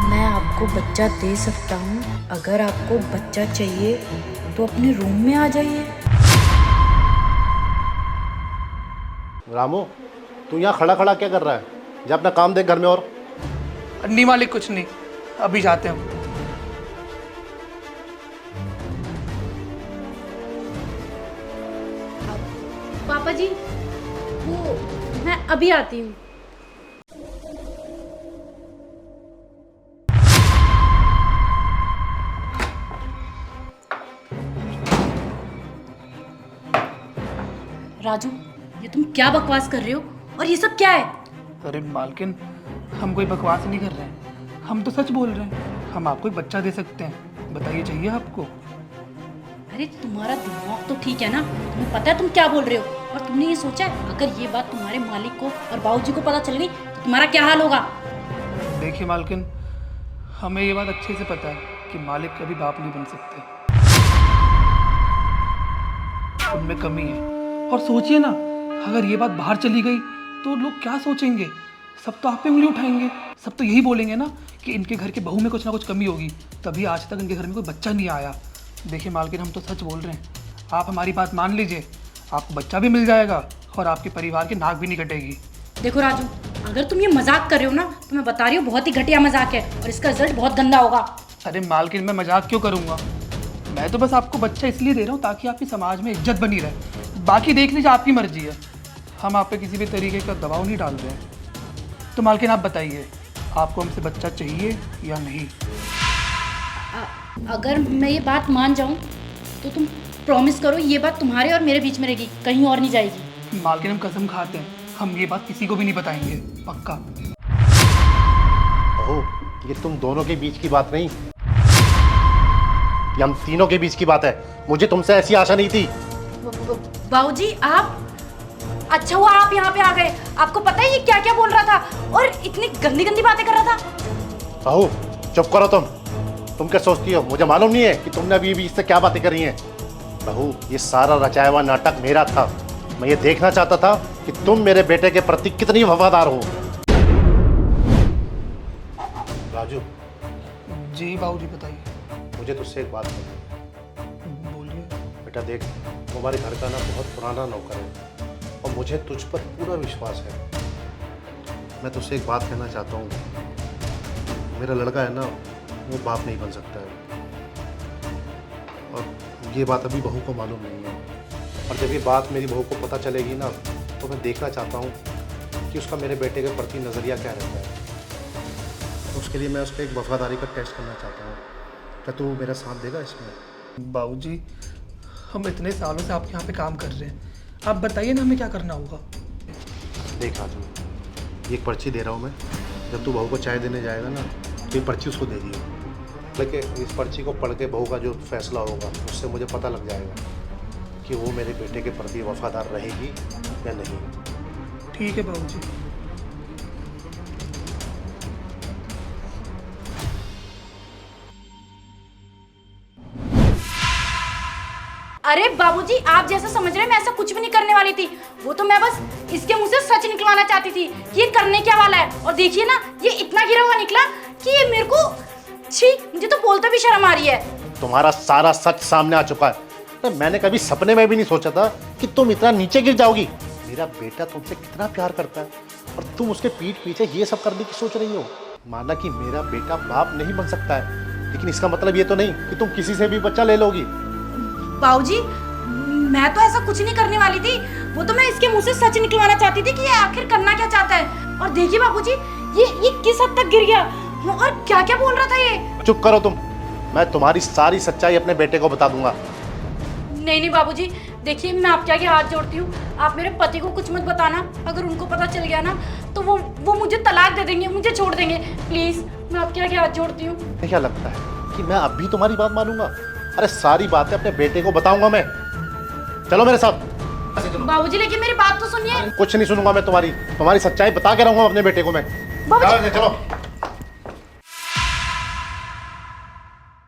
मैं आपको बच्चा दे सकता हूँ। अगर आपको बच्चा चाहिए तो अपने रूम में आ जाइए। रामू, तू यहाँ खड़ा खड़ा क्या कर रहा है? जा अपना काम देख घर में। और नहीं मालिक, कुछ नहीं, अभी जाते हैं हम। पापा जी, वो मैं अभी आती हूँ। राजू, ये तुम क्या बकवास कर रहे हो? और ये सब क्या है? अरे मालकिन, हम कोई बकवास नहीं कर रहे हैं, हम तो सच बोल रहे हैं। हम आपको एक बच्चा दे सकते हैं, बताइए चाहिए आपको? अरे तुम्हारा दिमाग तो ठीक है ना? तुम्हें पता है तुम क्या बोल रहे हो? और तुमने ये सोचा है अगर ये बात तुम्हारे मालिक को और बाबूजी को पता चल गई तो तुम्हारा क्या हाल होगा? देखिए मालकिन, हमें ये बात अच्छे से पता है कि मालिक कभी बाप नहीं बन सकते, उनमें कमी है। और सोचिए ना, अगर ये बात बाहर चली गई तो लोग क्या सोचेंगे? सब तो आप पे उंगली उठाएंगे, सब तो यही बोलेंगे ना कि इनके घर के बहू में कुछ ना कुछ कमी होगी, तभी आज तक इनके घर में कोई बच्चा नहीं आया। देखिए मालकिन, हम तो सच बोल रहे हैं, आप हमारी बात मान लीजिए, आपको बच्चा भी मिल जाएगा और आपके परिवार की नाक भी नहीं कटेगी। देखो राजू, अगर तुम ये मजाक कर रहे हो ना तो मैं बता रही हूँ बहुत ही घटिया मजाक है और इसका रिजल्ट बहुत गंदा होगा। अरे मालकिन, मैं मजाक क्यों करूँगा? मैं तो बस आपको बच्चा इसलिए दे रहा हूँ ताकि आपकी समाज में इज्जत बनी रहे। बाकी देख लीजिए, आपकी मर्जी है, हम आप पे किसी भी तरीके का दबाव नहीं डाल रहे हैं। तो मालकिन आप बताइए, आपको हमसे बच्चा चाहिए या नहीं? अगर मैं ये बात मान जाऊँ तो तुम प्रॉमिस करो ये बात तुम्हारे और मेरे बीच में रहेगी, कहीं और नहीं जाएगी। मालकिन, हम कसम खाते हैं, हम ये बात किसी को भी नहीं बताएंगे, पक्का। ओह, ये तुम दोनों के बीच की बात नहीं, ये हम तीनों के बीच की बात है। मुझे तुमसे ऐसी आशा नहीं थी। बाबूजी, आप अच्छा हुआ आप यहाँ पे आ गए। आपको पता है ये क्या क्या बोल रहा था और इतनी गंदी गंदी बातें कर रहा था। बहू, चुप करो तुम क्या सोचती हो? मुझे मालूम नहीं है कि तुमने अभी भी इससे क्या बातें करी हैं। बहू, ये सारा रचाया हुआ नाटक मेरा था। मैं ये देखना चाहता था कि तुम मेरे बेटे के प्रति कितनी वफादार हो। राजू। जी बाबूजी, बताइए। मुझे तुझसे एक बात करनी। बोलिए। बेटा देख, तुम्हारे घर का ना बहुत पुराना नौकर है और मुझे तुझ पर पूरा विश्वास है। मैं तुझसे एक बात कहना चाहता हूँ। मेरा लड़का है ना, वो बाप नहीं बन सकता है और ये बात अभी बहू को मालूम नहीं है। और जब ये बात मेरी बहू को पता चलेगी ना, तो मैं देखना चाहता हूँ कि उसका मेरे बेटे के प्रति नज़रिया क्या रहता है। तो उसके लिए मैं उसका एक वफादारी का टेस्ट करना चाहता हूँ। क्या तू मेरा साथ देगा इसमें? बाबूजी, हम इतने सालों से आपके यहाँ पे काम कर रहे हैं, आप बताइए ना हमें क्या करना होगा। देख राजू, एक पर्ची दे रहा हूँ मैं। जब तू बहू को चाय देने जाएगा ना, तो ये पर्ची उसको दे दियो। लेकिन इस पर्ची को पढ़ के बहू का जो फैसला होगा उससे मुझे पता लग जाएगा कि वो मेरे बेटे के प्रति वफादार रहेगी या नहीं। ठीक है बाबूजी। अरे बाबूजी, आप जैसा समझ रहे हैं मैं ऐसा कुछ भी नहीं करने वाली थी। वो तो मैं बस इसके मुंह से सच निकलवाना चाहती थी कि ये करने क्या वाला है। और देखिए ना, ये इतना गिरा हुआ निकला कि ये मेरे को, छी, मुझे तो बोलते भी शर्म आ रही है। तुम्हारा सारा सच सामने आ चुका है। तो मैंने कभी सपने में भी नहीं सोचा था कि तुम इतना नीचे गिर जाओगी। मेरा बेटा तुमसे कितना प्यार करता है और तुम उसके पीठ पीछे ये सब करने की सोच रही हो। माना कि मेरा बेटा बाप नहीं बन सकता है, लेकिन इसका मतलब ये तो नहीं कि तुम किसी से भी बच्चा ले लोगी। बाबूजी, मैं तो ऐसा कुछ नहीं करने वाली थी। वो तो मैं इसके मुंह से सच निकलवाना चाहती थी कि ये आखिर करना क्या चाहता है। और देखिए बाबूजी, ये किस हद तक गिर गया और क्या क्या बोल रहा था ये। चुप करो तुम, मैं तुम्हारी सारी सच्चाई अपने बेटे को बता दूंगा। नहीं नहीं बाबूजी, देखिए मैं आपके आगे हाथ जोड़ती हूँ, आप मेरे पति को कुछ मत बताना। अगर उनको पता चल गया ना तो वो मुझे तलाक दे देंगे, मुझे छोड़ देंगे। प्लीज, मैं आपके आगे हाथ जोड़ती हूँ। क्या लगता है कि मैं अब भी तुम्हारी बात मानूंगा? अरे सारी बातें अपने बेटे को बताऊंगा मैं। चलो मेरे साथ। बाबूजी, लेकिन मेरी बात तो सुनिए। कुछ नहीं सुनूंगा मैं तुम्हारी सच्चाई बता के रहूंगा अपने बेटे को मैं। बाबूजी, चलो।